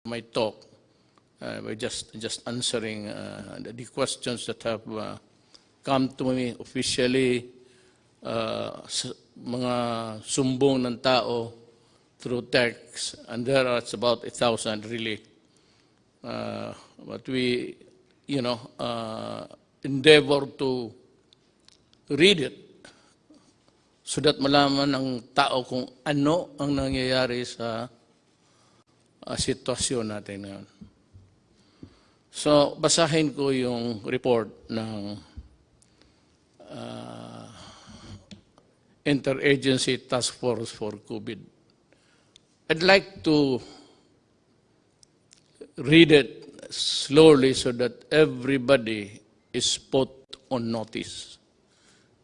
my talk by just answering the questions that have come to me officially, mga sumbong ng tao through text, and there are about 1,000 really. But we, endeavor to read it so that malaman ng tao kung ano ang nangyayari sa sitwasyon natin ngayon. So, basahin ko yung report ng Interagency Task Force for COVID. I'd like to read it slowly so that everybody is put on notice.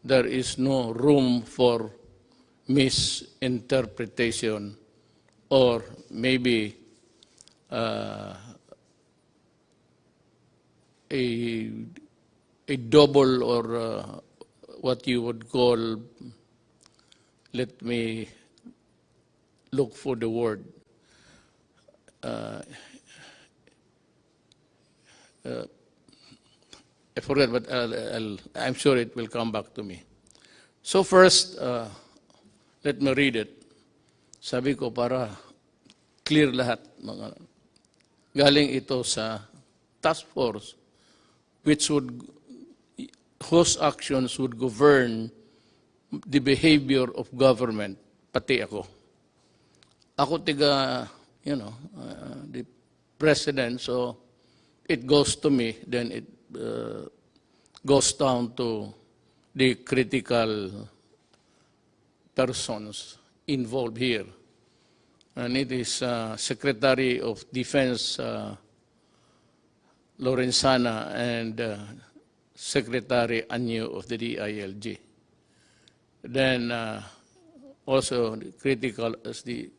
There is no room for misinterpretation or maybe a double or what you would call, let me look for the word, I forget, but I'm sure it will come back to me. So first, let me read it. Sabi ko para clear lahat. Galing ito sa task force whose actions would govern the behavior of government, pati ako. Ako tiga, the president, so it goes to me, then it goes down to the critical persons involved here. And it is Secretary of Defense Lorenzana and Secretary Anyo of the DILG. Then also critical as the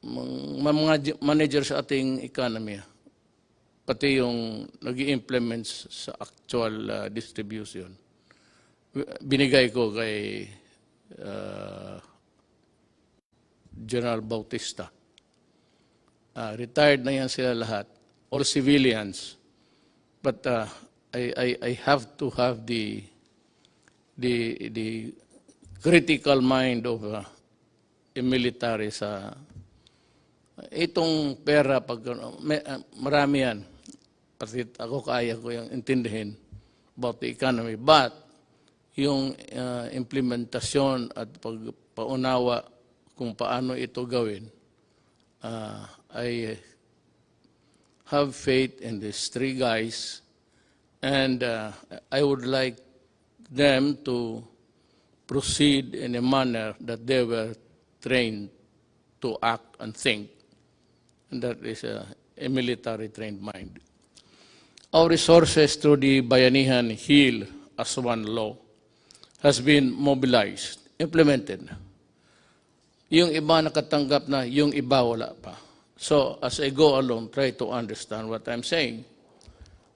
mga manager sa ating economy, pati yung nag-i-implement sa actual distribution. Binigay ko kay General Bautista. Retired na yan sila lahat, all civilians. But I have to have the critical mind of a military sa itong pera. Pag marami yan, pati ako kaya ko yung intindihin about the economy. But yung implementasyon at pagpaunawa kung paano ito gawin, I have faith in these three guys, and I would like them to proceed in a manner that they were trained to act and think, and that is a military-trained mind. Our resources through the Bayanihan Heal as One Law has been mobilized, implemented. Yung iba nakatanggap na, yung iba wala pa. So, as I go along, try to understand what I'm saying.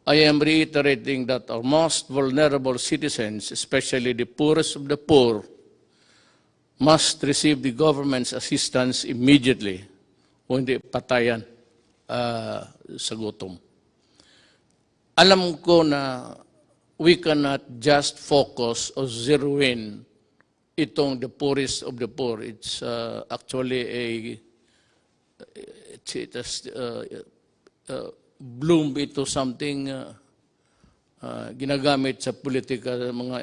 I am reiterating that our most vulnerable citizens, especially the poorest of the poor, must receive the government's assistance immediately o hindi patayan sa gutom. Alam ko na we cannot just focus or zero in itong the poorest of the poor. It's actually bloom ito something ginagamit sa politika, mga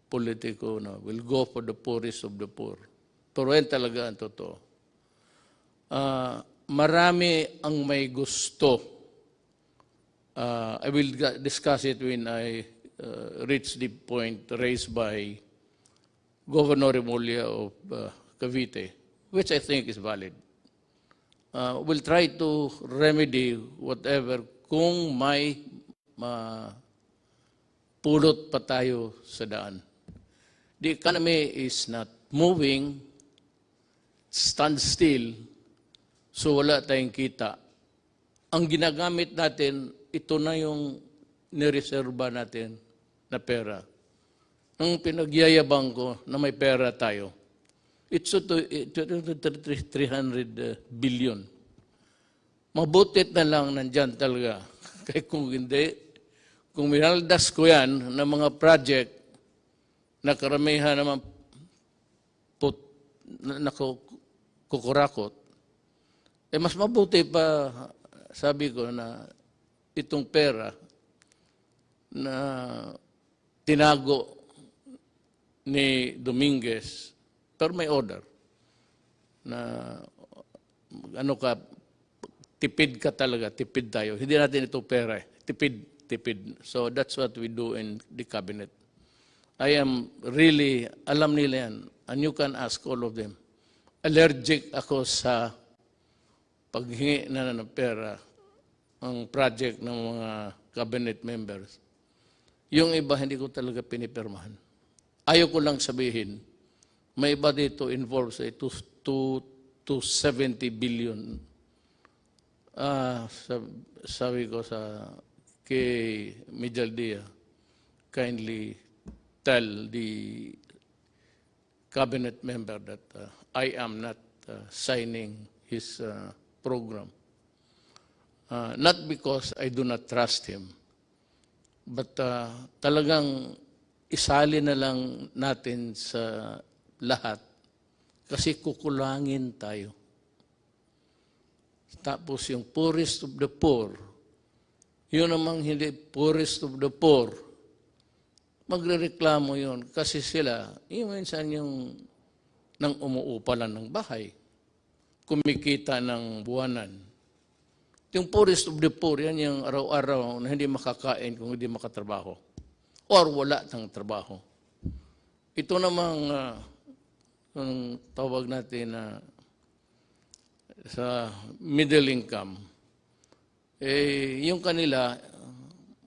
politiko na will go for the poorest of the poor. Pero yan talaga ang totoo. Marami ang may gusto. I will discuss it when I reach the point raised by Governor Remulla of Cavite, which I think is valid. We'll try to remedy whatever kung may pulot pa tayo sa daan. The economy is not moving, stand still, so wala tayong kita. Ang ginagamit natin, ito na yung nireserba natin na pera. Nung pinagyayabang ko na may pera tayo, It's 300 billion. Mabutit na lang nandyan talaga. Kaya kung hindi, kung minaldas ko yan ng mga project na karamihan naman kukurakot, mas mabuti pa, sabi ko, na itong pera na tinago ni Dominguez, pero may order na ano ka, tipid ka talaga, tipid tayo. Hindi natin ito pera, tipid. So that's what we do in the cabinet. I am really, alam nila yan, and you can ask all of them. Allergic ako sa paghingi na ng pera ang project ng mga cabinet members. Yung iba, hindi ko talaga pinipirmahan. Ayaw ko lang sabihin, may iba dito involved sa 270 billion. Sabi ko sa kay Medialdia, kindly tell the cabinet member that I am not signing his program. Not because I do not trust him, but talagang isali na lang natin sa lahat kasi kukulangin tayo. Tapos yung poorest of the poor, yun namang hindi poorest of the poor, magrereklamo yun kasi sila, yung minsan yung nang umuupa lang ng bahay, kumikita ng buwanan. Yung poorest of the poor, yan yung araw-araw na hindi makakain kung hindi makatrabaho or wala ng trabaho. Ito namang yung tawag natin na sa middle income, yung kanila,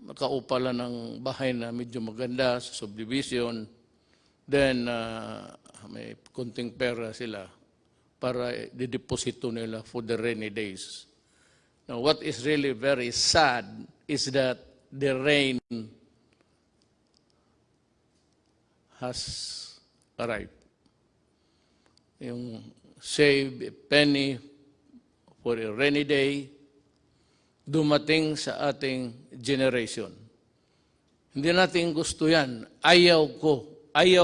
nakaupa lang ng bahay na medyo maganda sa subdivision, then may kunting pera sila para dideposito nila for the rainy days. Now, what is really very sad is that the rain has arrived. Yung save a penny for a rainy day, dumating sa ating generation. Hindi natin gusto yan. Ayaw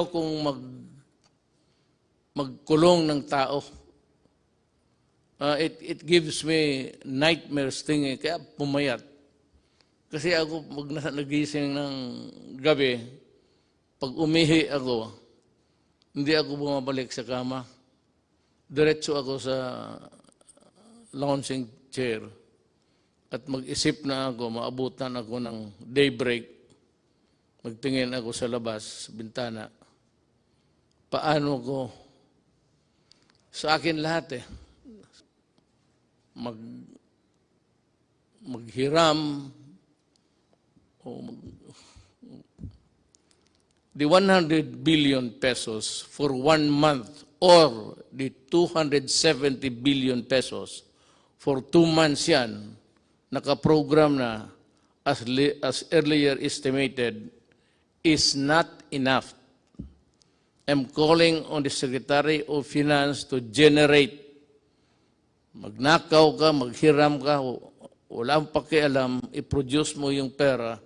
kong magkulong ng tao. It gives me nightmares thinking, kaya pumayat. Kasi ako, pag nagising ng gabi, pag umihi ako, hindi ako bumabalik sa kama. Diretso ako sa lounging chair at mag-isip na ako, maabutan ako ng daybreak, magtingin ako sa labas, sa bintana. Paano ko? Sa akin lahat maghiram o the 100 billion pesos for 1 month or the 270 billion pesos for 2 months yan, nakaprogram na as earlier estimated, is not enough. I'm calling on the Secretary of Finance to generate. Magnakaw ka, maghiram ka, walang pakialam, i-produce mo yung pera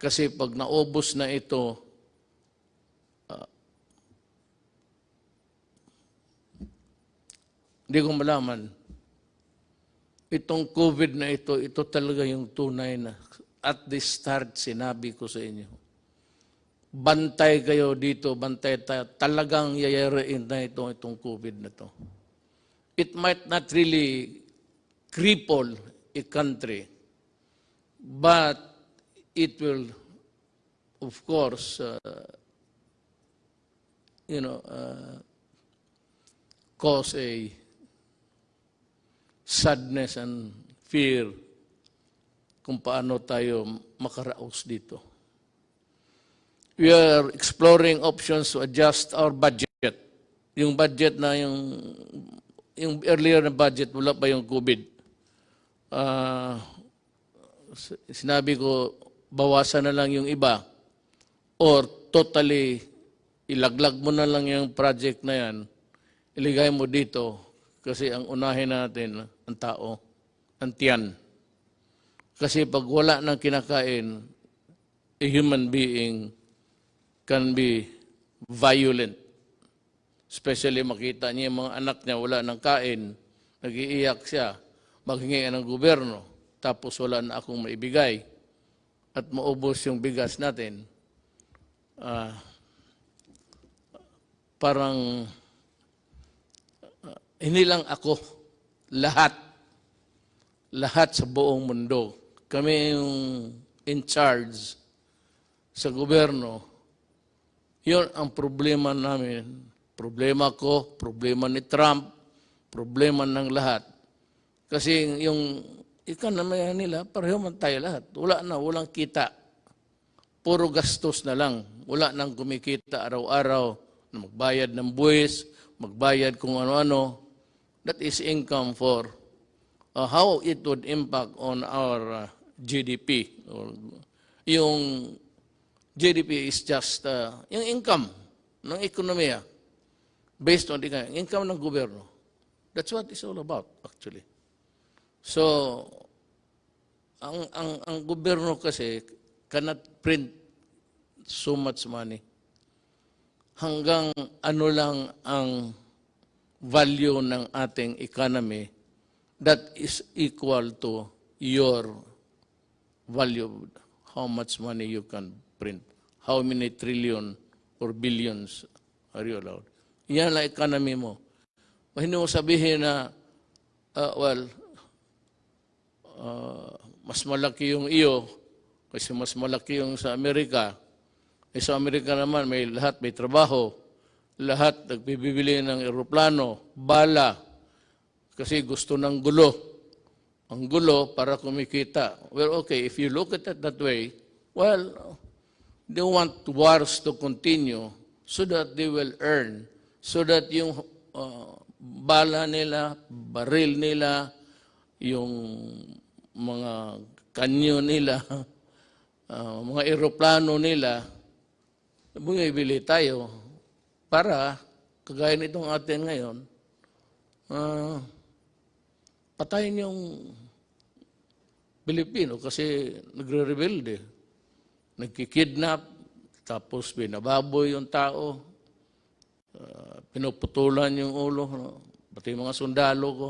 kasi pag naubos na ito, hindi ko malaman. Itong COVID na ito talaga yung tunay na at the start sinabi ko sa inyo. Bantay kayo dito, bantay tayo. Talagang yayarain na itong COVID na ito. It might not really cripple a country, but it will, of course, cause a sadness and fear kung paano tayo makaraos dito. We are exploring options to adjust our budget. Yung budget na yung earlier na budget, wala pa yung COVID. Sinabi ko, bawasan na lang yung iba or totally ilaglag mo na lang yung project na yan iligay mo dito kasi ang unahin natin ang tao, ang tiyan. Kasi pag wala ng kinakain, a human being can be violent. Especially makita niya yung mga anak niya wala ng kain, nag-iiyak siya, maghingi ng gobyerno, tapos wala na akong maibigay at maubos yung bigas natin. Parang hindi lang ako, lahat sa buong mundo. Kami yung in charge sa gobyerno. Yun ang problema namin. Problema ko, problema ni Trump, problema ng lahat. Kasi yung economy nila, pareho man tayo lahat. Walang kita. Puro gastos na lang. Wala nang kumikita araw-araw na magbayad ng buwis, magbayad kung ano-ano. That is income for how it would impact on our GDP. Yung GDP is just yung income ng ekonomiya based on the income ng gobyerno. That's what it's all about, actually. So, ang gobyerno kasi cannot print so much money. Hanggang ano lang ang value ng ating economy that is equal to your value, how much money you can print, how many trillion or billions are you allowed. Yan ang economy mo. Hindi mo sabihin na, mas malaki yung iyo kasi mas malaki yung sa Amerika. Sa Amerika naman, may trabaho. Lahat nagbibili ng eroplano, bala, kasi gusto ng gulo. Ang gulo para kumikita. Well, okay, if you look at it that way, well, they want wars to continue so that they will earn, so that yung bala nila, baril nila, yung mga kanyo nila, mga eroplano nila, bumibili tayo para, kagaya nitong atin ngayon, patayin yung Pilipino kasi nagre-rebelde, nagkikidnap, tapos binababoy yung tao, pinuputulan yung ulo, pati yung mga sundalo ko.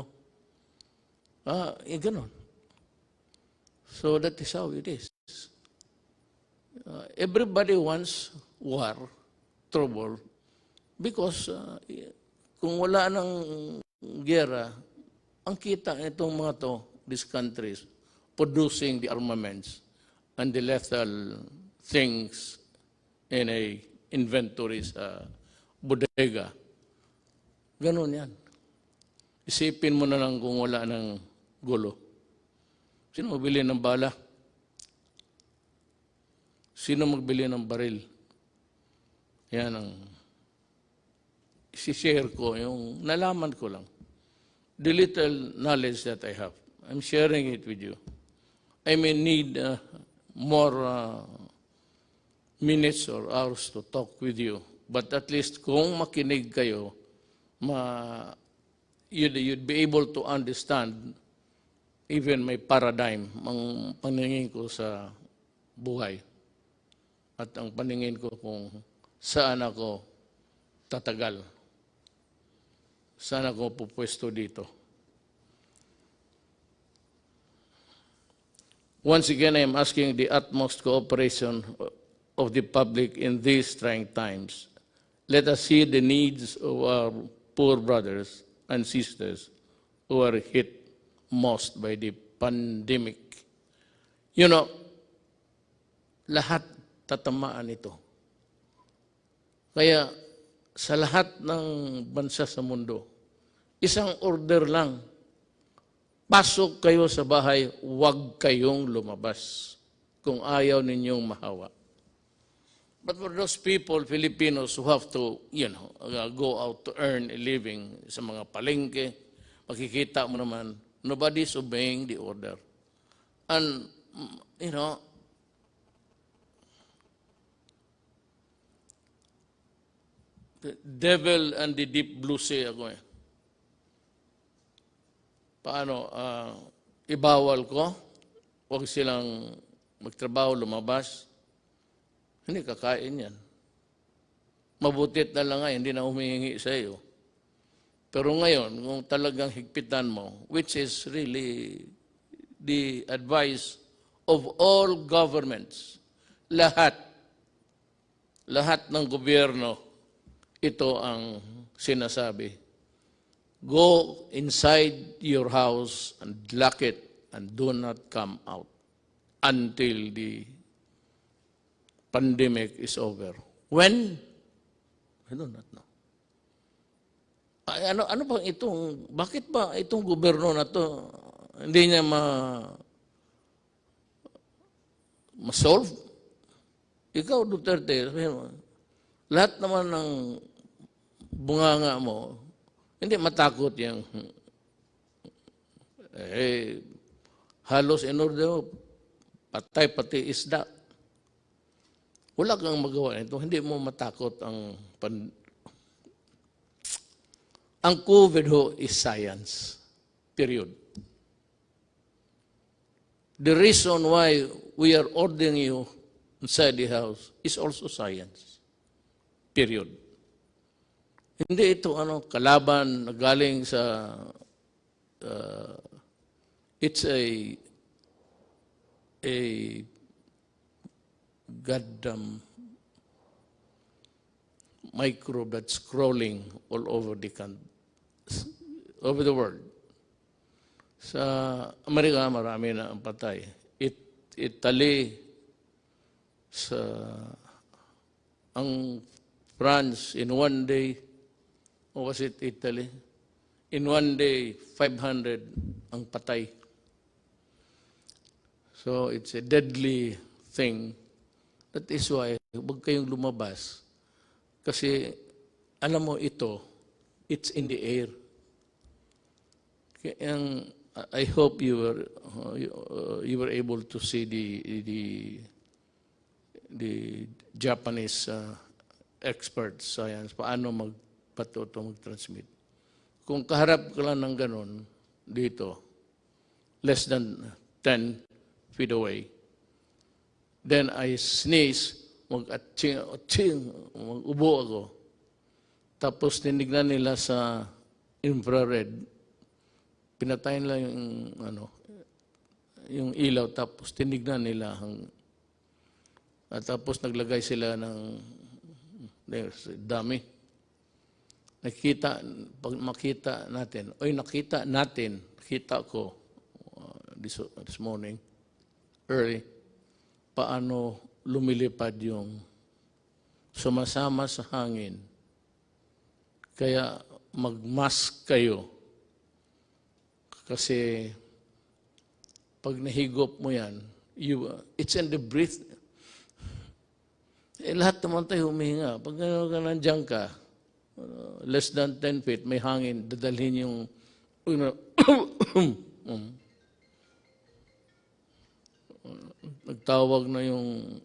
Ganon. So that is how it is. Everybody wants war, trouble, because kung wala ng gera, ang kita itong mga to, these countries, producing the armaments and the lethal things in a inventory sa bodega. Ganon yan. Isipin mo na lang kung wala ng gulo. Sino magbili ng bala? Sino magbili ng baril? Yan ang isi-share ko, yung nalaman ko lang. The little knowledge that I have, I'm sharing it with you. I may need more minutes or hours to talk with you, but at least kung makinig kayo, you'd be able to understand even my paradigm, ang paningin ko sa buhay. At ang paningin ko kung saan ako tatagal. Saan ako pupwesto dito. Once again, I am asking the utmost cooperation of the public in these trying times. Let us see the needs of our poor brothers and sisters who are hit most by the pandemic. You know, lahat tatamaan ito. Kaya sa lahat ng bansa sa mundo, isang order lang, pasok kayo sa bahay, huwag kayong lumabas kung ayaw ninyong mahawa. But for those people, Filipinos, who have to, go out to earn a living sa mga palengke, makikita mo naman, nobody's obeying the order. And, The devil and the deep blue sea ako eh. Paano? Ibawal ko? Huwag silang magtrabaho, lumabas? Hindi kakain yan. Mabutit na lang nga, hindi na humihingi sa iyo. Pero ngayon, kung talagang higpitan mo, which is really the advice of all governments, lahat ng gobyerno, ito ang sinasabi. Go inside your house and lock it and do not come out until the pandemic is over. When? I do not know. Ano ba itong, bakit ba itong gobyerno na to hindi niya ma-solve? Ikaw, Duterte, lahat naman ng bunganga mo, hindi matakot yung halos in order patay pati isda. Wala kang magawa nito, hindi mo matakot ang COVID ho is science. Period. The reason why we are ordering you inside the house is also science. Period. Hindi ito kalaban na galing sa it's a goddamn microbe that's crawling all over the world. Sa Amerika, marami na ang patay. Italy, ang France, in one day, or was it Italy? In one day, 500 ang patay. So it's a deadly thing. That is why, huwag kayong lumabas. Kasi, alam mo ito, it's in the air. I hope you were able to see the Japanese experts science, paano mag-transmit. Kung kaharap ka lang ng ganon, dito, less than 10 feet away, then I sneeze, mag-atching, mag-ubo ako. Tapos tinignan nila sa infrared, pinatayin lang yung ilaw, tapos tinignan nila at tapos naglagay sila ng dami. Pag makita natin, nakita ko this morning, early, paano lumilipad yung sumasama sa hangin. Kaya mag-mask kayo. Kasi pag nahigop mo yan, it's in the breath. Lahat naman tayo humihinga. Pag nandiyan ka, less than 10 feet, may hangin, dadalhin yung nagtawag na yung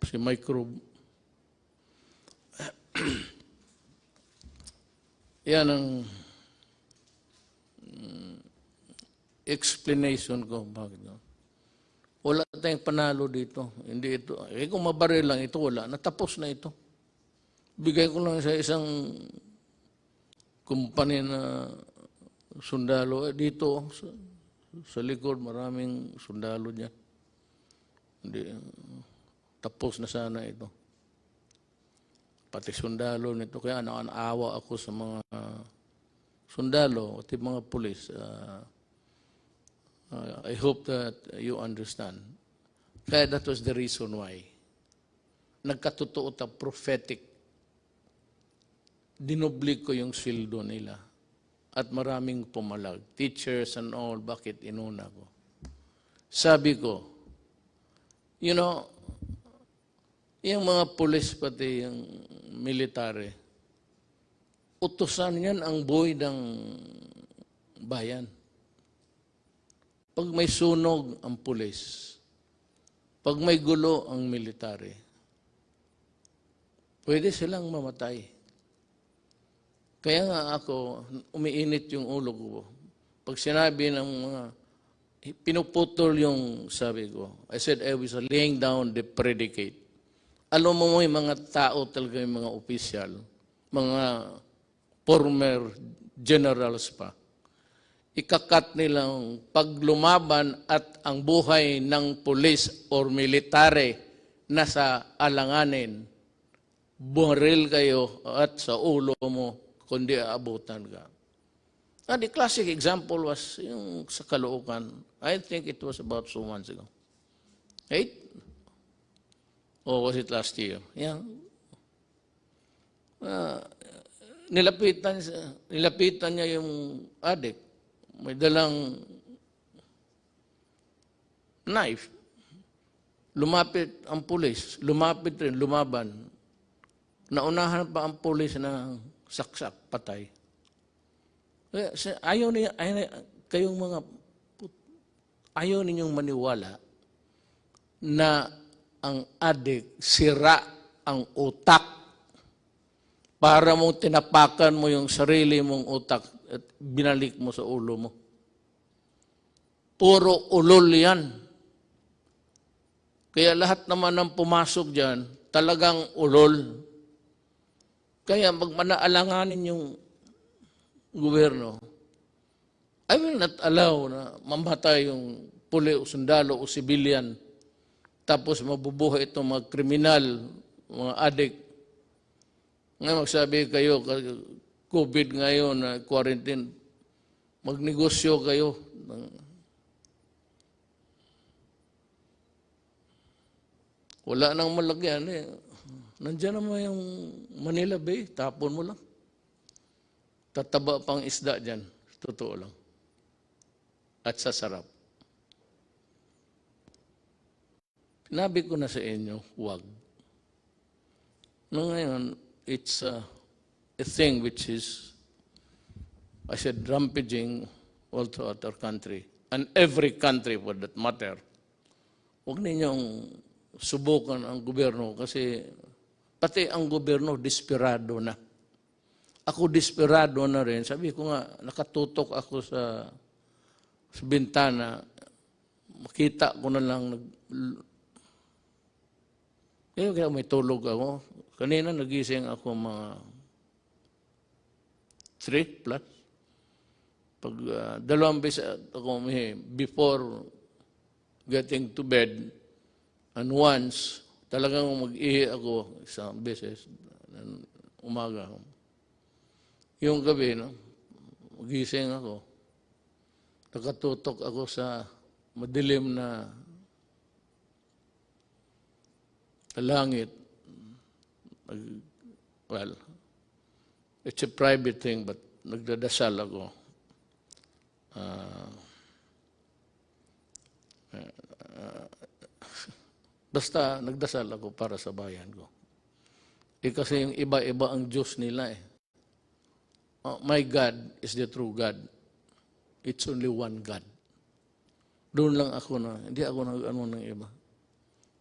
si microbe. Yan ang explanation ko. Bakit? Wala tayong panalo dito. Hindi ito. Kung mabaril lang ito, wala. Natapos na ito. Bigay ko lang sa isang kumpanya na sundalo. Dito, sa likod, maraming sundalo dyan. Hindi, tapos na sana ito. Pati sundalo nito. Kaya naawa ako sa mga sundalo at mga pulis. I hope that you understand. Kaya that was the reason why. Nagkatotoo ta prophetic. Dinoblik ko yung sweldo nila. At maraming pumalag. Teachers and all, bakit inuna ko? Sabi ko, you know, yung mga pulis pati yung military, utusan yan ang buhay ng bayan. Pag may sunog ang pulis, pag may gulo ang military, pwede silang mamatay. Kaya nga ako, umiinit yung ulo ko. Pag sinabi ng mga, pinuputol yung sabi ko. I said I was laying down the predicate. Alam mo yung mga tao talaga, yung mga opisyal, mga former generals pa, ikakat nilang paglumaban at ang buhay ng pulis or military nasa alanganin, baril kayo at sa ulo mo, kundi aabutan ka. And the classic example was yung sa Caloocan. I think it was about 2 months ago. Right? Or was it last year? Yeah. Nilapitan niya yung adik. May dalang knife. Lumapit ang pulis. Lumapit rin, lumaban. Naunahan pa ang pulis na saksak, patay. Ayaw ninyong maniwala na ang adik sira ang utak para mo tinapakan mo yung sarili mong utak at binalik mo sa ulo mo. Puro ulol yan. Kaya lahat naman ng pumasok dyan, talagang ulol. Kaya magmanaalanganin yung gobyerno, I will not allow na mamatay yung puli o sundalo o civilian tapos mabubuhay itong mga kriminal, mga adik. Ngayon magsabi kayo, COVID ngayon, quarantine, magnegosyo kayo. Wala nang malagyan eh. Nandiyan naman yung Manila Bay, tapon mo lang. Tataba pang isda dyan. Totoo lang. At sasarap. Sinabi ko na sa inyo, huwag. No, ngayon, it's a thing which is, I said, rampaging all throughout our country. And every country for that matter. Huwag ninyong subukan ang gobyerno kasi pati ang gobyerno desperado na. Ako desperado na rin. Sabi ko nga, nakatutok ako sa bintana. Makita ko na lang. Kaya may tulog ako. Kanina nagising ako mga 3 plus. Pag 2 beses ako before getting to bed, and once, talagang mag-ihi ako 1 beses, umaga. Yung gabi, no, magising ako. Nakatutok ako sa madilim na langit. Well, it's a private thing, but nagdadasal ako. Basta nagdasal ako para sa bayan ko. Kasi yung iba-iba ang Diyos nila eh. My God is the true God. It's only one God. Doon lang ako na, hindi ako nag-ano ng iba.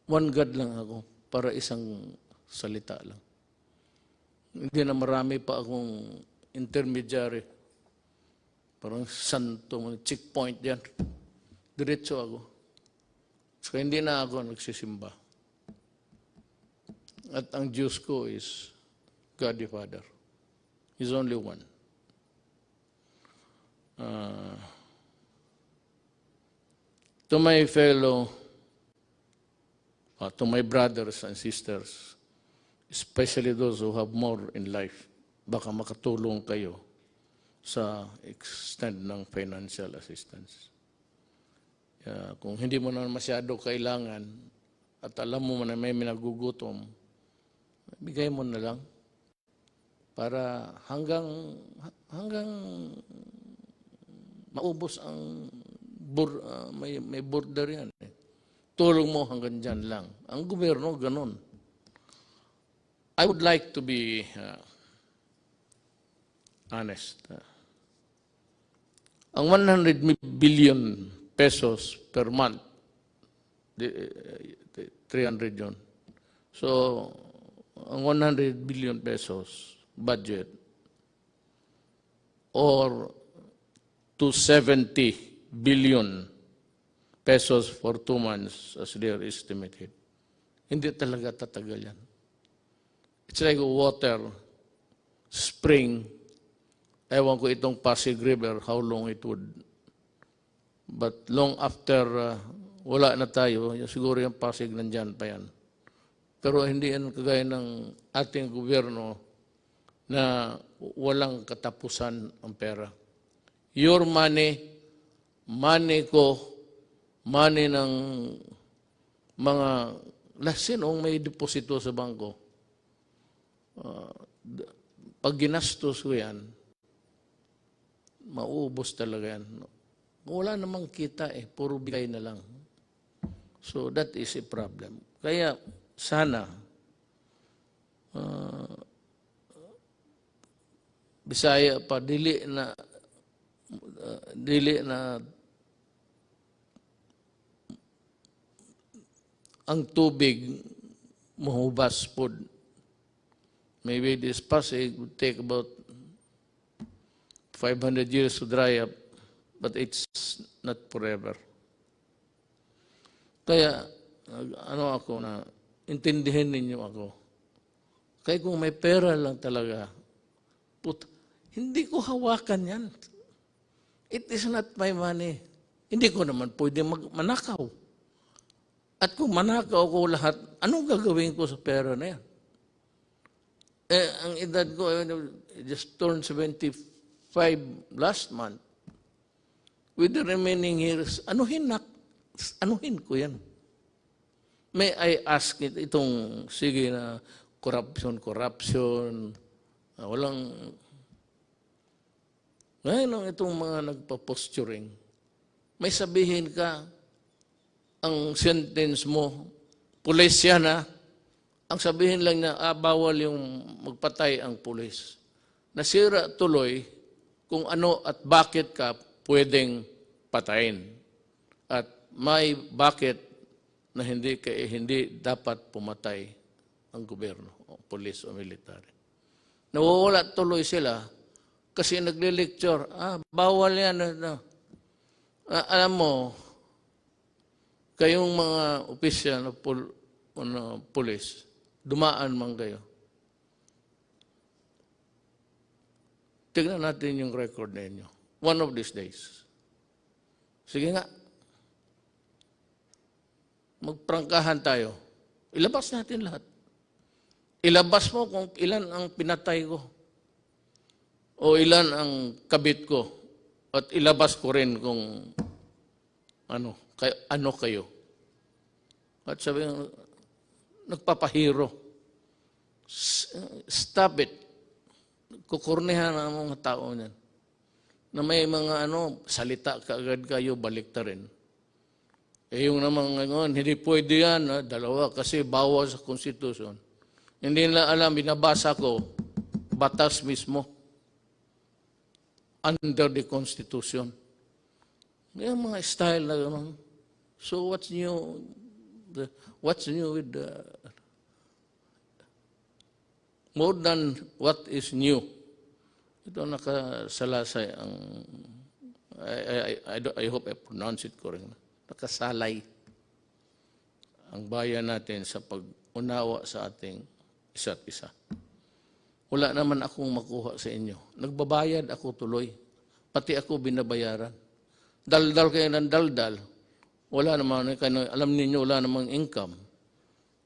One God lang ako para isang salita lang. Hindi na marami pa akong intermediary. Parang santo, checkpoint yan. Diretso ako. So hindi na ako nagsisimba. At ang Diyos ko is God the Father. He's only one. To my fellow, to my brothers and sisters, especially those who have more in life, baka makatulong kayo sa extent ng financial assistance. Kung hindi mo na masyado kailangan at alam mo na may minagugutom, bigay mo na lang para hanggang maubos ang may border yan. Tulong mo hanggang dyan lang. Ang gobyerno, ganun. I would like to be honest. Ang 100 billion pesos per month, 300 yun. So, ang 100 billion pesos budget or 270 billion pesos for 2 months as they are estimated. Hindi talaga tatagal yan. It's like water, spring. Ewan ko itong Pasig River, how long it would. But long after wala na tayo, siguro yung Pasig nandyan pa yan. Pero hindi yan kagaya ng ating gobyerno na walang katapusan ang pera. Your money, money ko, money ng mga sinong may deposito sa bangko. Pag ginastos ko yan, mauubos talaga yan. Wala namang kita puro bigay na lang. So that is a problem. Kaya sana, Bisaya pa, dili na ang tubig mahubas po. Maybe this Pasig would take about 500 years to dry up, but it's not forever. Kaya, ako na, intindihin ninyo ako. Kaya kung may pera lang talaga, hindi ko hawakan yan. It is not my money. Hindi ko naman pwede manakaw. At kung manakaw ko lahat, anong gagawin ko sa pera na yan? Ang edad ko, I just turned 75 last month. With the remaining years, anuhin ko yan. May I ask itong, sige na, corruption, walang, ngayon itong mga nagpa-posturing, may sabihin ka, ang sentence mo, pulis yan ang sabihin lang niya, bawal yung magpatay ang pulis. Nasira tuloy kung ano at bakit ka pwedeng patayin. At may bakit na hindi dapat pumatay ang gobyerno, o pulis o military. Nawawala tuloy sila kasi nagle-lecture, bawal yan. Alam mo, kayong mga opisyal na pulis, dumaan man kayo. Tignan natin yung record ninyo. One of these days. Sige nga. Magprangkahan tayo. Ilabas natin lahat. Ilabas mo kung ilan ang pinatay ko. O ilan ang kabit ko. At ilabas ko rin kung ano kayo. At sabi nga, nagpapahiro. Stop it. Kukurnihan ang mga tao niyan. Na may mga salita kaagad kayo, balik ta rin. Yung naman ngayon, hindi pwede yan, dalawa, kasi bawal sa konstitusyon. Hindi nila alam, binabasa ko, batas mismo. Under the Constitution. Yung mga style na gano'n. So what's new? What's new with more than what is new? Ito nakasalasay ang I hope I pronounce it correctly. Nakasalay ang bayan natin sa pag-unawa sa ating isa't isa. Wala naman akong makuha sa inyo. Nagbabayad ako tuloy. Pati ako binabayaran. Daldal kayo ng daldal. Wala naman, alam ninyo, wala namang income.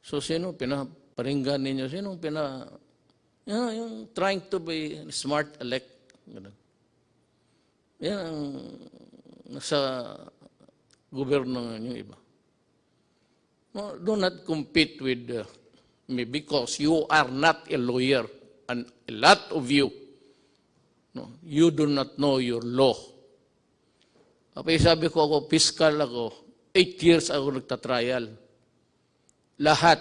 So, sino pinaparinggan ninyo? Sino yung trying to be smart elect. Yan ang nasa gobyerno ng iba. No, do not compete with me because you are not a lawyer. And a lot of you, you do not know your law. Sabi ko ako, fiscal ako, 8 years ako nagtatrial. Lahat,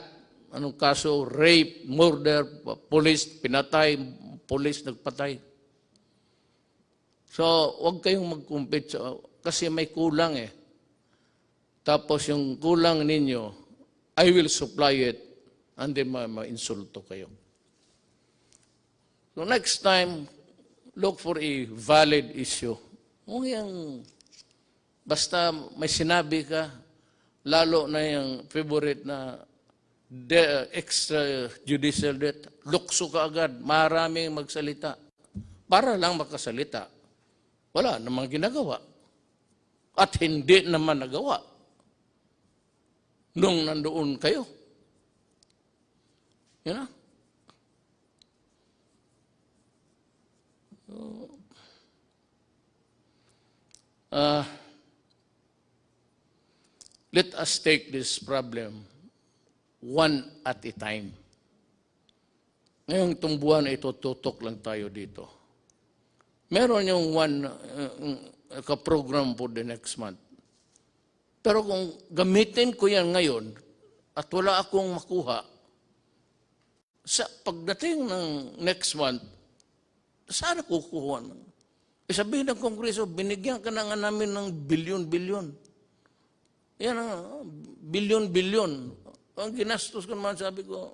anong kaso, rape, murder, police, pinatay, police, nagpatay. So, huwag kayong mag-compete kasi may kulang Tapos yung kulang ninyo, I will supply it hindi ma-insulto kayo. So next time, look for a valid issue. Kung yung basta may sinabi ka, lalo na yung favorite na extrajudicial death, lukso ka agad, maraming magsalita. Para lang makasalita. Wala namang ginagawa. At hindi naman nagawa. Nung nandoon kayo. You know? Let us take this problem one at a time. Ngayong itong buwan ito, tutok lang tayo dito. Meron yung one ka-program for the next month. Pero kung gamitin ko yan ngayon at wala akong makuha, sa pagdating ng next month, saan kukuha? Sabihin ng Kongreso, binigyan ka na nga namin ng bilyon-bilyon. Yan ang bilyon-bilyon. Ang ginastos ko naman, sabi ko,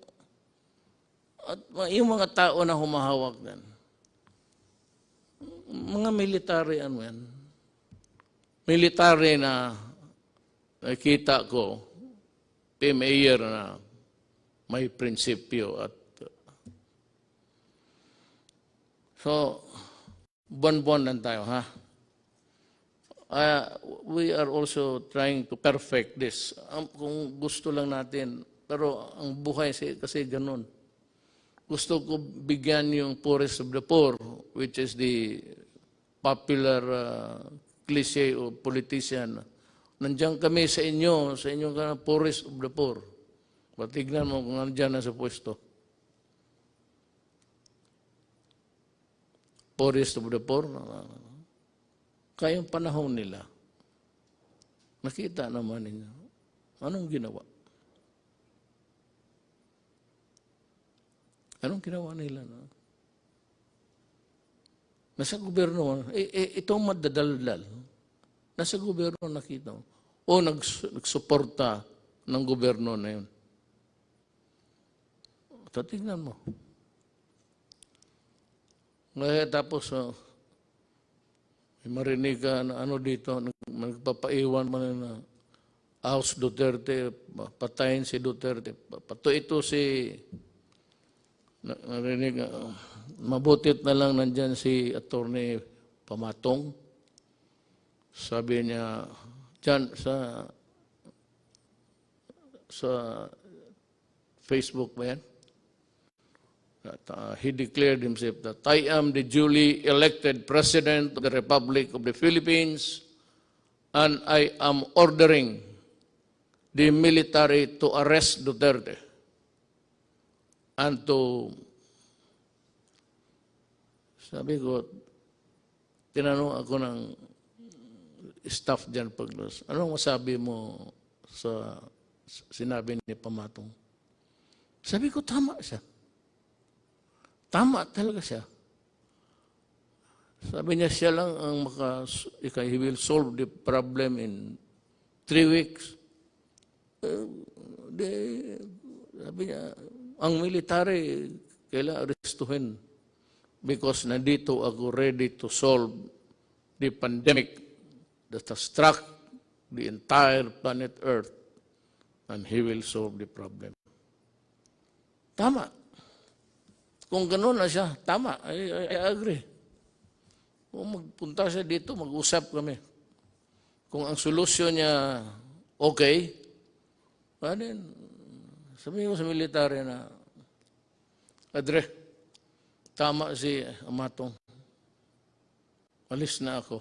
at yung mga tao na humahawak din, mga military, ano yan, military na nakita ko, mayor na may prinsipyo at so, buwan-buwan lang tayo, ha? We are also trying to perfect this. Kung gusto lang natin, pero ang buhay kasi ganun. Gusto ko bigyan yung poorest of the poor, which is the popular cliche o politician. Nandiyan kami sa inyo ka poorest of the poor. Patignan mo kung nandiyan na sa pwesto. Poorest of the poor. Kayong panahon nila, nakita naman ninyo. Anong ginawa? Anong ginawa nila? No? Nasa gobyerno, itong madadaldal, nasa gobyerno nakita mo. O nagsuporta ng gobyerno na yun. Tatignan mo. Ngayon tapos, may marinig ka na ano dito, nagpapaiwan man na House Duterte, patayin si Duterte. Pato ito si, narinig, mabutit na lang nandyan si Attorney Pamatong. Sabi niya, dyan sa Facebook ba yan? He declared himself that I am the duly elected President of the Republic of the Philippines and I am ordering the military to arrest Duterte and to, sabi ko, tinanong ako ng staff dyan paglas, anong masabi mo sa sinabi ni Pamatong? Sabi ko, tama siya. Tama talaga siya. Sabi niya, siya lang ang he will solve the problem in 3 weeks. Sabi niya, ang military, kailangan arestuhin because nandito ako ready to solve the pandemic that has struck the entire planet Earth and he will solve the problem. Tama. Kung gano'n na siya, tama, I agree. Kung magpunta siya dito, mag-usap kami. Kung ang solusyon niya okay, then sabihin ko sa military na, Adre, tama si Amatong. Alis na ako.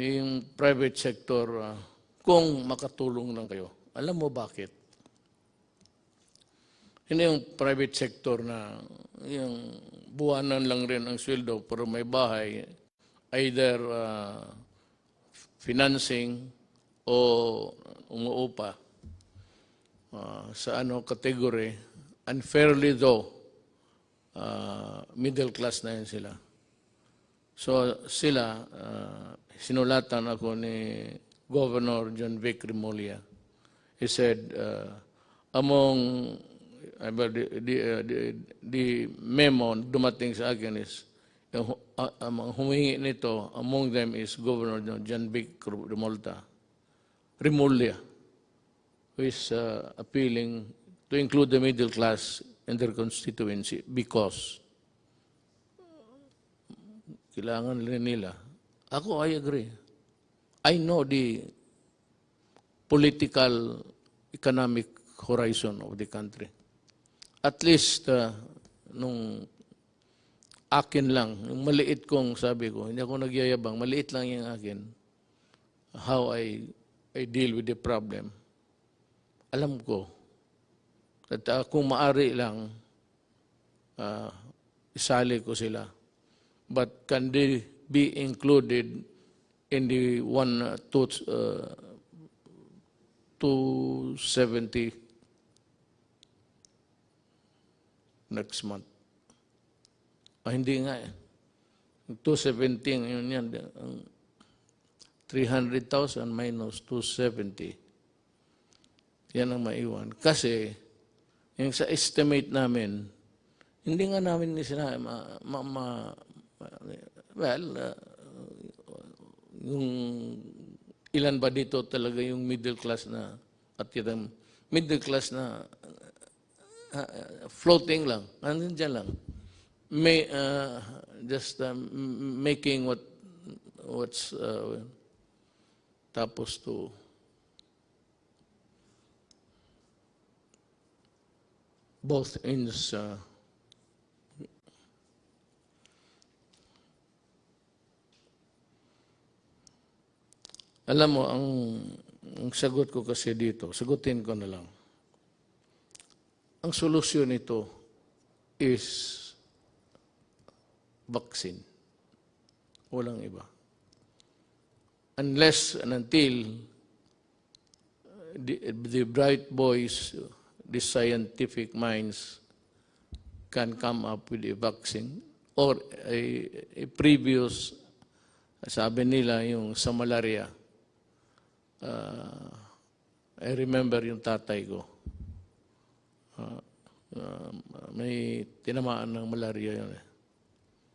Yung private sector, kung makatulong lang kayo. Alam mo bakit? Hindi yung private sector na yung buwanan lang rin ang sweldo pero may bahay, either financing o umuupa sa category, unfairly though, middle class na yun sila. So sila, sinulatan ako ni Governor John Vic Remulla. He said, among the memo dumating sa akin is, ang humingi nito, among them is Governor John Vic Remulla, who is appealing to include the middle class in their constituency because kailangan rin nila. Ako, I agree. I know the political, economic horizon of the country. At least, nung akin lang, yung maliit kong sabi ko, hindi ako nagyayabang, maliit lang yung akin, how I deal with the problem. Alam ko, at kung maari lang, isali ko sila. But can they be included in the 270 next month? Hindi nga eh. 217, yun yan. 300,000 minus 270. Yan ang maiwan. Kasi, yung sa estimate namin, hindi nga namin sila yung ilan ba dito talaga yung middle class na at yung middle class na floating lang, andun dyan lang. May, just making what's tapos to both ends alam mo, ang sagot ko kasi dito, sagutin ko na lang. Ang solusyon nito is vaccine. Walang iba. Unless and until the bright boys, the scientific minds can come up with a vaccine or a previous, sabi nila yung sa malaria. I remember yung tatay ko. May tinamaan ng malaria yun eh.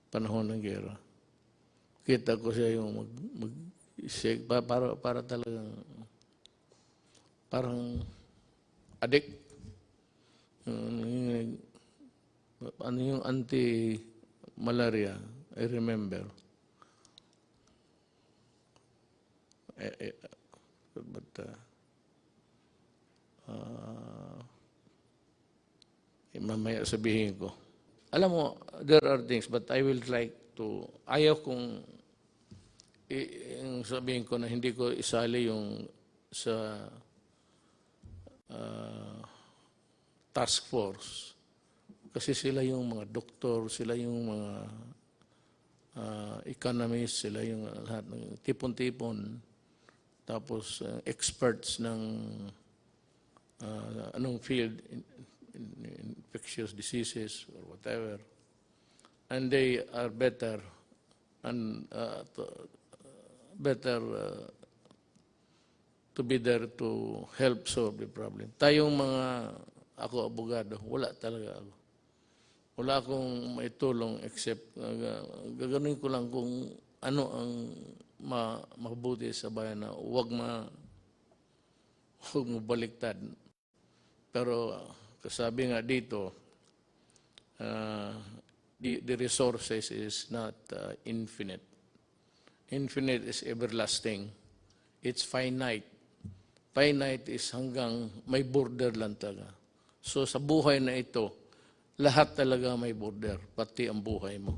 Panahon ng gera. Kita ko siya yung mag-shake para talagang parang addict. Ano yung anti-malaria, I remember. But mamaya sabihin ko. Alam mo, there are things, but I will like to, ayaw kong yung sabihin ko na hindi ko isali yung sa task force. Kasi sila yung mga doktor, sila yung mga economists, sila yung lahat ng tipon-tipon. Tapos experts ng anong field, infectious diseases or whatever. And they are better and to be there to help solve the problem. Tayong mga, ako abogado, wala talaga ako. Wala akong maitulong except gaganuin ko lang kung ano ang mabuti sa bayan na huwag baliktad. Pero kasabi nga dito, the resources is not infinite. Infinite is everlasting. It's finite. Finite is hanggang may border lang talaga. So sa buhay na ito, lahat talaga may border, pati ang buhay mo.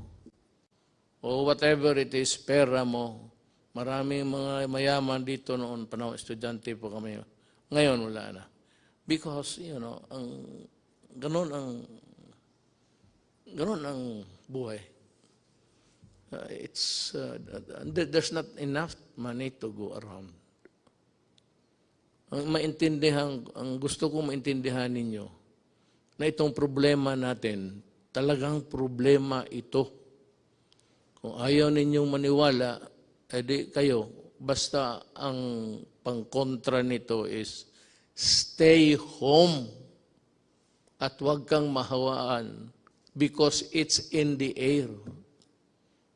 O whatever it is, pera mo. Maraming mga mayaman dito noon, panahon estudyante po kami. Ngayon wala na. Because, ganun ang buhay. There's not enough money to go around. Ang gusto kong maintindihan ninyo, na itong problema natin, talagang problema ito. Kung ayaw ninyong maniwala, edi kayo, basta ang pangkontra nito is stay home at huwag kang mahawaan because it's in the air.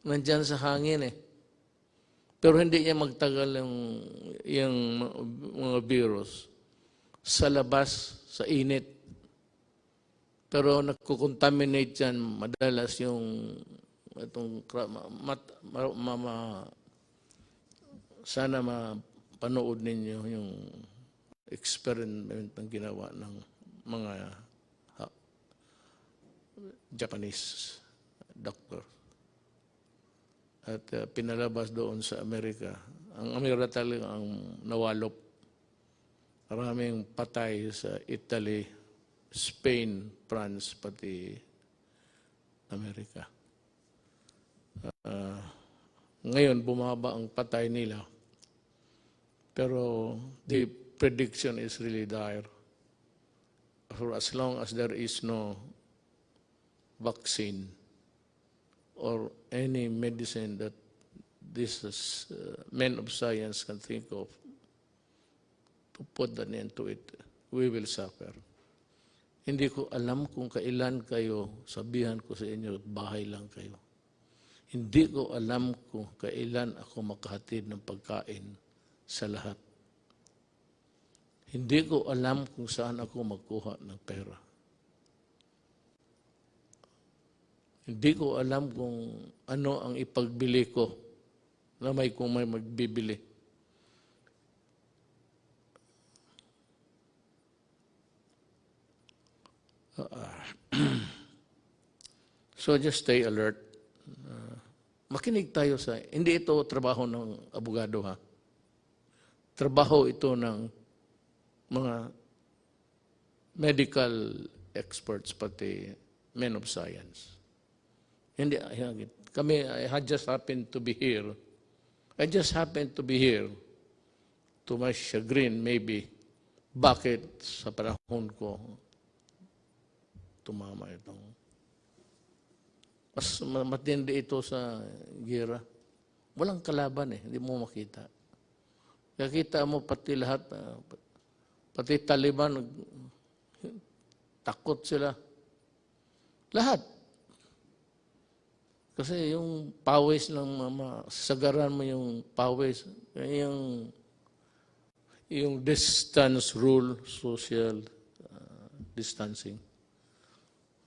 Nandyan sa hangin eh. Pero hindi niya magtagal yung mga virus sa labas, sa init. Pero nagko-contaminate yan madalas yung itong sana mapanood ninyo yung experiment ng ginawa ng mga Japanese doctor. At pinalabas doon sa Amerika. Ang Amerika talaga ang nawalop. Maraming patay sa Italy, Spain, France, pati Amerika. Ngayon, bumaba ang patay nila. Pero the prediction is really dire. For as long as there is no vaccine or any medicine that this men of science can think of to put an end to it, we will suffer. Hindi ko alam kung kailan kayo, sabihan ko sa inyo, bahay lang kayo. Hindi ko alam kung kailan ako makahatid ng pagkain sa lahat. Hindi ko alam kung saan ako magkuha ng pera. Hindi ko alam kung ano ang ipagbili ko na kung may magbibili. So just stay alert. Makinig tayo sa, hindi ito trabaho ng abogado ha. Trabaho ito ng mga medical experts pati men of science. Hindi, kami, I just happened to be here. I just happened to be here. To my chagrin, maybe. Bakit sa panahon ko tumama itong mas matindi ito sa gira. Walang kalaban eh, hindi mo makita. Kaya kita mo pati lahat, pati Taliban, takot sila. Lahat. Kasi yung pawis ng sagaran mo yung pawis, yung distance rule, social distancing.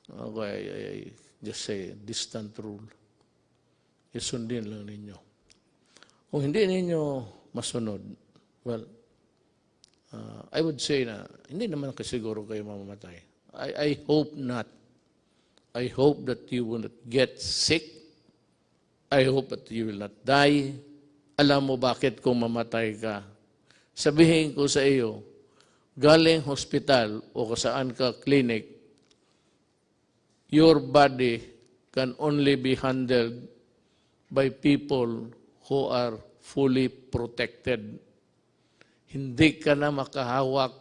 Okay, I just say distant rule. Isundin lang ninyo. Kung hindi ninyo masunod, well, I would say na hindi naman kasiguro kayo mamamatay. I hope not. I hope that you will not get sick. I hope that you will not die. Alam mo bakit kung mamatay ka? Sabihin ko sa iyo, galing hospital o saan ka clinic, your body can only be handled by people who are fully protected. Hindi ka na makahawak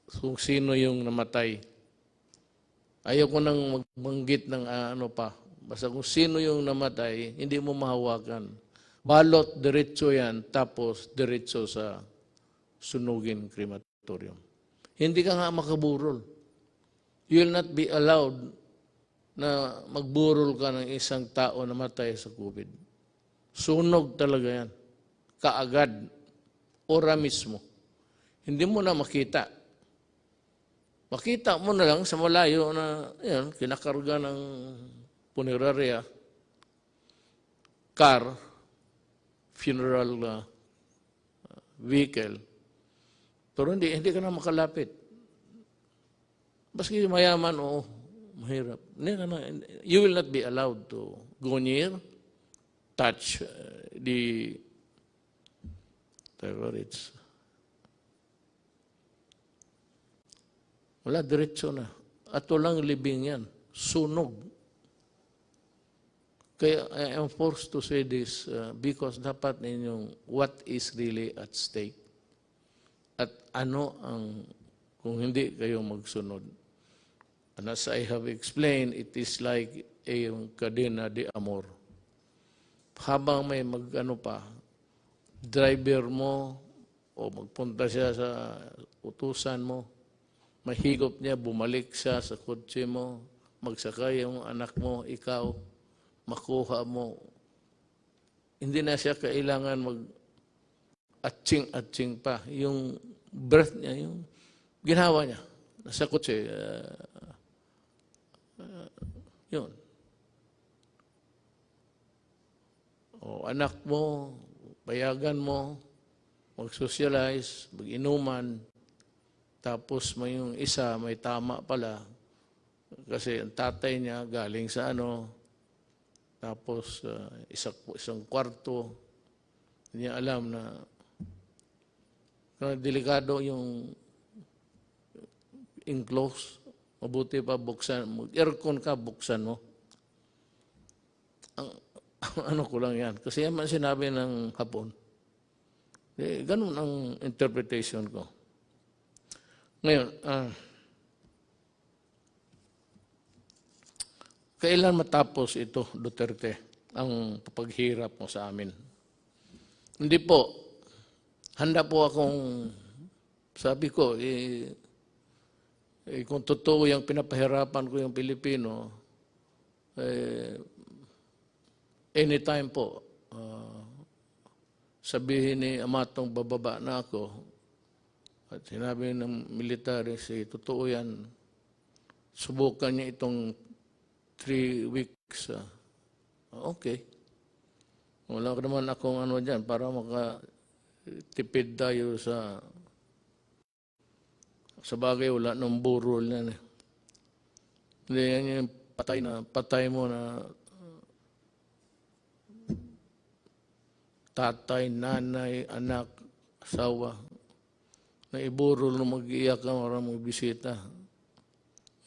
kung sino yung namatay. Ayaw ko nang magbanggit ng ano pa. Basta kung sino yung namatay, hindi mo mahawakan. Balot, diretso yan, tapos diretso sa sunugin crematorium. Hindi ka nga makaburol. You will not be allowed na magburol ka ng isang tao na matay sa COVID. Sunog talaga yan. Kaagad. Ora mismo. Hindi mo na makita. Makita mo na lang sa malayo na yan, kinakarga ng punerarya, car, funeral vehicle. Pero hindi ka na makalapit. Baski mayaman o mahirap. You will not be allowed to go near, touch the terrorists. Wala, diretso na. At walang libing yan. Sunog. Kaya I am forced to say this because dapat ninyong what is really at stake. At ano ang, kung hindi kayo magsunod. And as I have explained, it is like a cadena de amor. Habang may mag-ano pa, driver mo o magpunta siya sa utusan mo, mahigop niya, bumalik siya sa kotse mo, magsakay yung anak mo, ikaw, makuha mo. Hindi na siya kailangan mag-atching-atching pa. Yung breath niya, yung ginawa niya, nasa kotse, yun. O anak mo, payagan mo, mag-socialize, mag-inuman, tapos may yung isa, may tama pala, kasi ang tatay niya galing sa tapos isang kwarto, hindi niya alam na delikado yung enclose, mabuti pa buksan, mag-aircon ka, buksan mo. Ano ko lang yan. Kasi yan man sinabi ng Hapon. Ganun ang interpretation ko. Ngayon, kailan matapos ito, Duterte, ang paghirap mo sa amin? Hindi po. Handa po akong, sabi ko, kung totoo yung pinapahirapan ko yung Pilipino, anytime po, sabihin ni Amatong bababa na ako, at sinabi ng military, totoo yan, subukan niya itong 3 weeks. Okay. Wala naman akong dyan para makatipid tayo sa bagay, wala nang burol yan. Hindi yan yung patay mo na tatay, nanay, anak, asawa, na iburol na mag-iiyak ka, maraming bisita.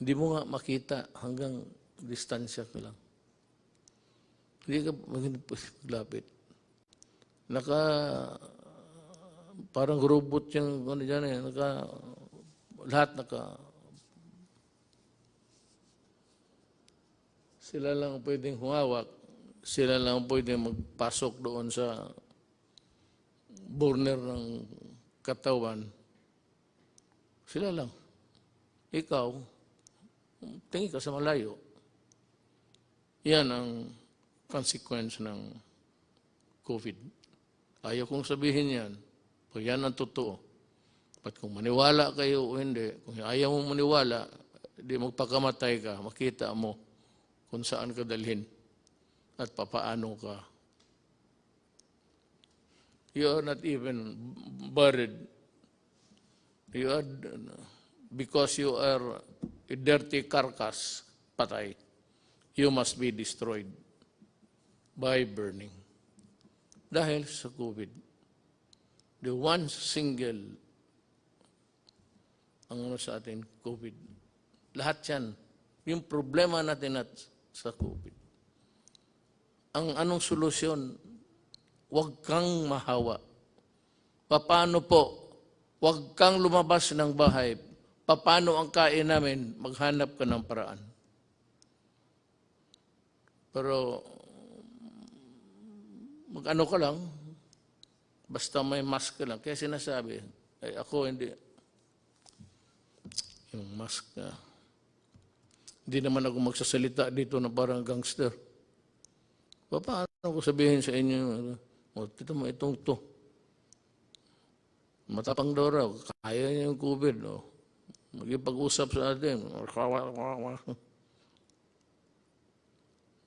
Hindi mo nga makita hanggang distansya ka lang. Hindi ka maglapit. Parang robot yung dyan lahat sila lang pwedeng humawak. Sila lang pwedeng magpasok doon sa burner ng katawan. Sila lang. Ikaw, tingin ka sa malayo. Yan ang consequence ng COVID. Ayaw kong sabihin yan. Pag yan ang totoo. At kung maniwala kayo o hindi, kung ayaw mo maniwala, hindi magpakamatay ka, makita mo kung saan ka dalhin at papaano ka. You are not even buried. Because you are a dirty carcass, patay, you must be destroyed by burning. Dahil sa COVID. The one single, sa atin, COVID. Lahat yan. Yung problema natin sa COVID. Ang anong solusyon? Huwag kang mahawa. Paano po? Huwag kang lumabas ng bahay. Paano ang kain namin? Maghanap ka ng paraan. Pero, mag-ano ka lang, basta may mask ka lang. Kaya sinasabi, ako hindi. Yung mask na. Hindi naman ako magsasalita dito na parang gangster. Paano ko sabihin sa inyo, tito mo itong to. Matapang daw raw, kaya niya yung COVID. Magipag-usap sa atin.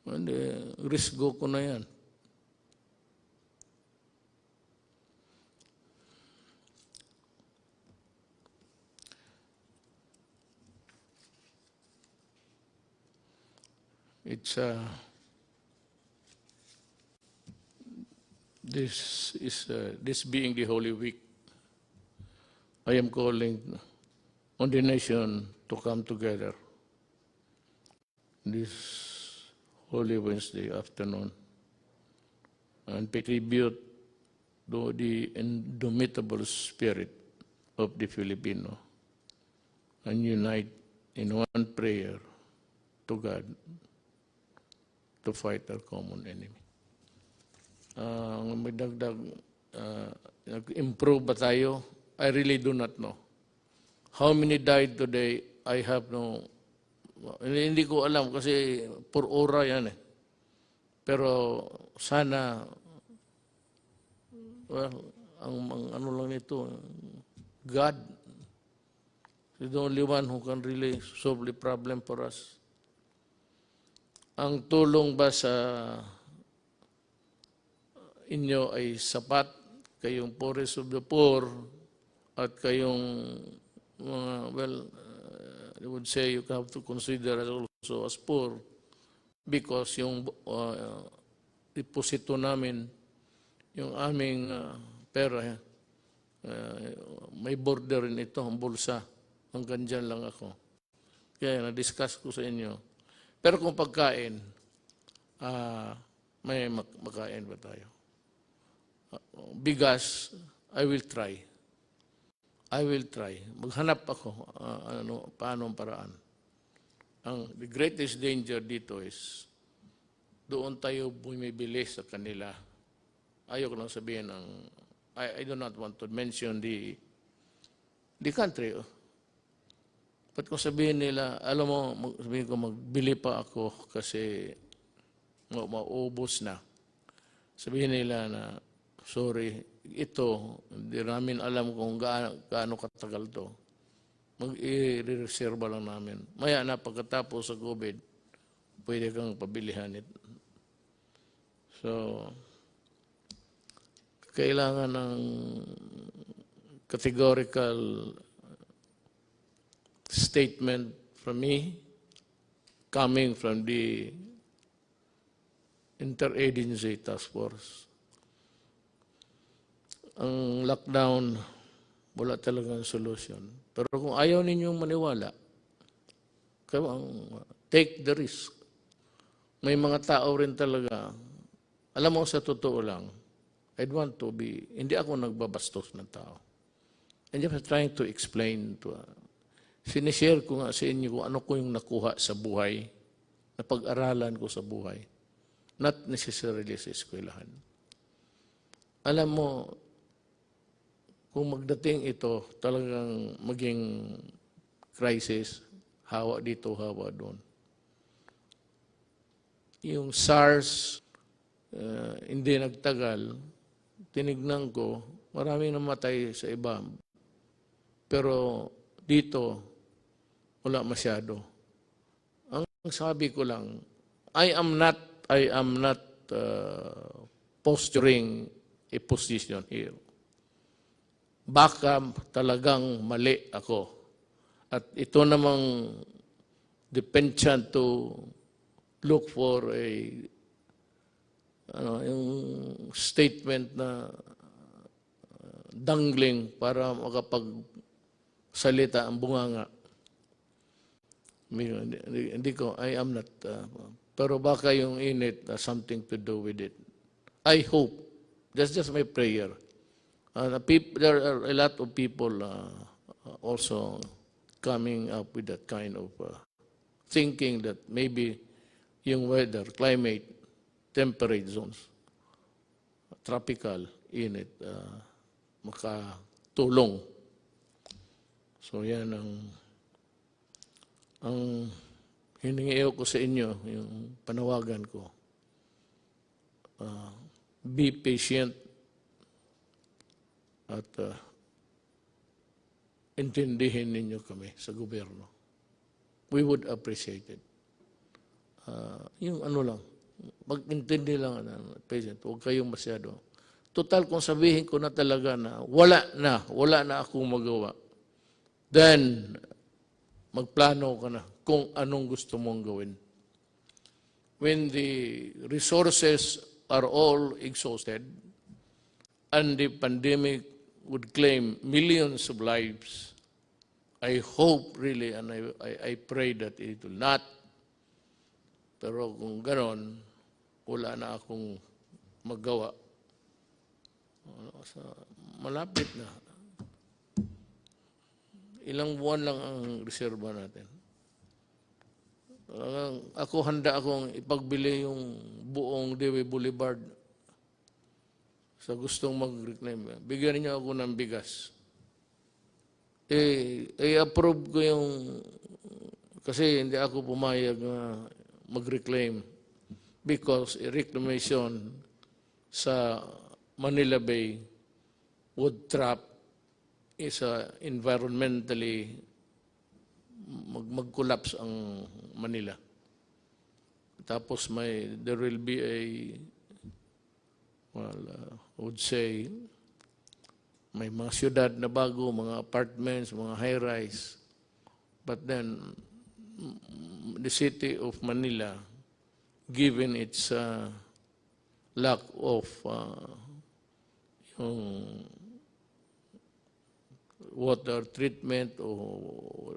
Hindi, risk go ko na yan. It's this being the Holy Week, I am calling on the nation to come together this Holy Wednesday afternoon and pay tribute to the indomitable spirit of the Filipino and unite in one prayer to God to fight our common enemy. May dagdag nag-improve ba tayo? I really do not know. How many died today? I have no, hindi ko alam kasi per ora yan eh. Pero sana, well, ang ano lang nito, God is the only one who can really solve the problem for us. Ang tulong ba sa inyo ay sapat? Kayong poorest of the poor at kayong mga, well, I would say you have to consider also as poor because yung deposito namin, yung aming pera, may border rin ito, ang bulsa. Hanggang dyan lang ako. Kaya na-discuss ko sa inyo. Pero kung pagkain, may makain ba tayo? Bigas, I will try. I will try. Maghanap ako paano ang paraan. The greatest danger dito is doon tayo bumibili sa kanila. Ayoko lang sabihin I do not want to mention the country. But kung sabihin nila, alam mo, sabihin ko magbili pa ako kasi maubos na. Sabihin nila na, sorry, ito, hindi namin alam kung gaano katagal to. Mag-i-reserva lang namin. Maya na pagkatapos sa COVID, pwede kang pabilihan ito. So, kailangan ng categorical statement from me coming from the Interagency Task Force. Ang lockdown, wala talagang solution. Pero kung ayaw ninyong maniwala, take the risk. May mga tao rin talaga, alam mo sa totoo lang, I'd want to be, hindi ako nagbabastos ng tao. And just trying to explain sinishare ko nga sa inyo kung ano ko yung nakuha sa buhay, na pag-aralan ko sa buhay. Not necessarily sa eskwelahan. Alam mo, kung magdating ito, talagang maging crisis, hawa dito, hawa doon. Yung SARS, hindi nagtagal, tinignan ko, maraming namatay sa iba. Pero dito, wala masyado. Ang sabi ko lang, I am not posturing a position here. Baka talagang mali ako. At ito namang depensyent to look for yung statement na dangling para makapagsalita ang bunganga. Hindi ko, I am not, pero baka yung init something to do with it. I hope, that's just my prayer. There are a lot of people also coming up with that kind of thinking that maybe yung weather, climate, temperate zones, tropical, init, makatulong. So yan ang hiningi ko sa inyo, yung panawagan ko. Be patient at intindihin ninyo kami sa gobyerno. We would appreciate it. Yung ano lang, mag-intindi lang, patient, huwag kayong masyado. Total, kung sabihin ko na talaga na wala na akong magawa, then magplano ka na kung anong gusto mong gawin. When the resources are all exhausted and the pandemic would claim millions of lives, I hope really and I pray that it will not. Pero kung ganon, wala na akong magawa. Malapit na. Ilang buwan lang ang reserba natin. Ako handa akong ipagbili yung buong Dewey Boulevard. sa gustong mag-reclaim, bigyan niyo ako ng bigas. I-approve ko yung, kasi hindi ako pumayag na mag-reclaim because reclamation sa Manila Bay would trap is environmentally mag-collapse ang Manila. Tapos there will be I would say, may mga syudad na bago, mga apartments, mga high-rise. But then, the city of Manila, given its lack of water treatment o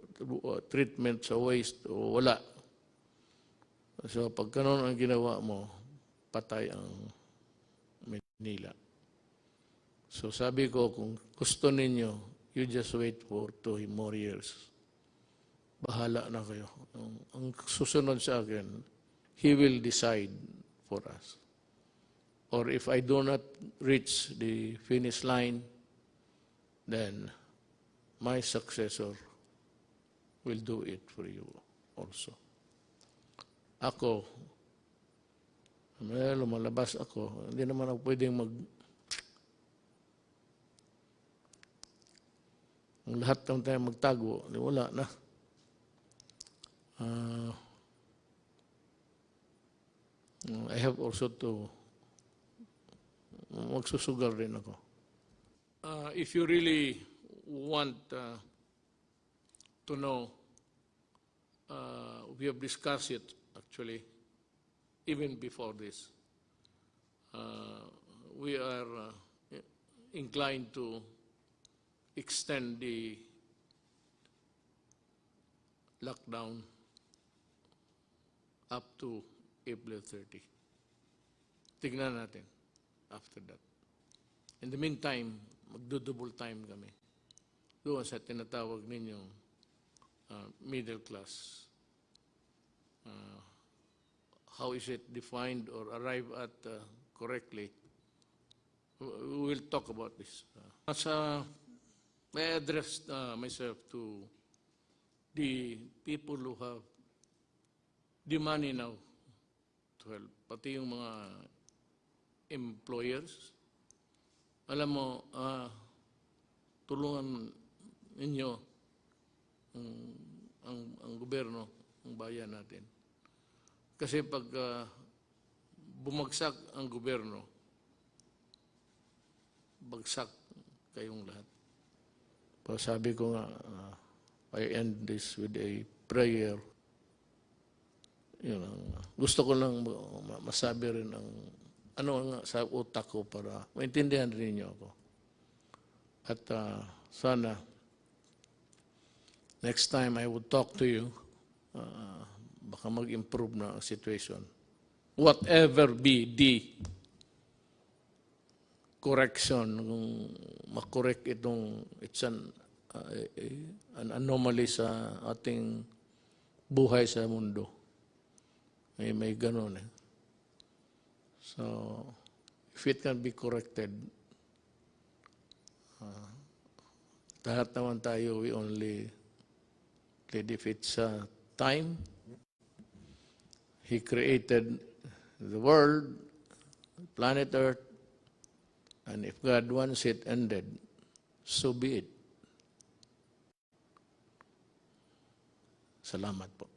treatment sa waste o wala. So, pag ganun ang ginawa mo, patay ang Manila. So sabi ko, kung gusto ninyo, you just wait for 2 more years. Bahala na kayo. Ang susunod sa akin, He will decide for us. Or if I do not reach the finish line, then my successor will do it for you also. Ako, lumalabas ako, hindi naman ako pwedeng lahat ng tayo magtago, wala na. I have also to magsusugal rin ako. If you really want to know, we have discussed it actually even before this. We are inclined to extend the lockdown up to April 30. Tignan natin after that. In the meantime, magdo-double time kami. Doon sa tinatawag ninyong middle class. How is it defined or arrived at correctly? We will talk about this. I address myself to the people who have the money now to help. Pati yung mga employers. Alam mo, tulungan ninyo ang gobyerno, ang bayan natin. Kasi pag bumagsak ang gobyerno, bagsak kayong lahat. Sabi ko nga, I end this with a prayer. Yun, gusto ko lang masabi rin ano nga sa utak ko para maintindihan rin niyo ako. At sana, next time I would talk to you, baka mag-improve na ang situation. Whatever be the correction, kung makorek itong, it's an anomaly sa ating buhay sa mundo. May ganun eh. So, if it can be corrected, lahat naman tayo, we only live if it's time. He created the world, planet Earth, and if God wants it ended, so be it. Salamat po.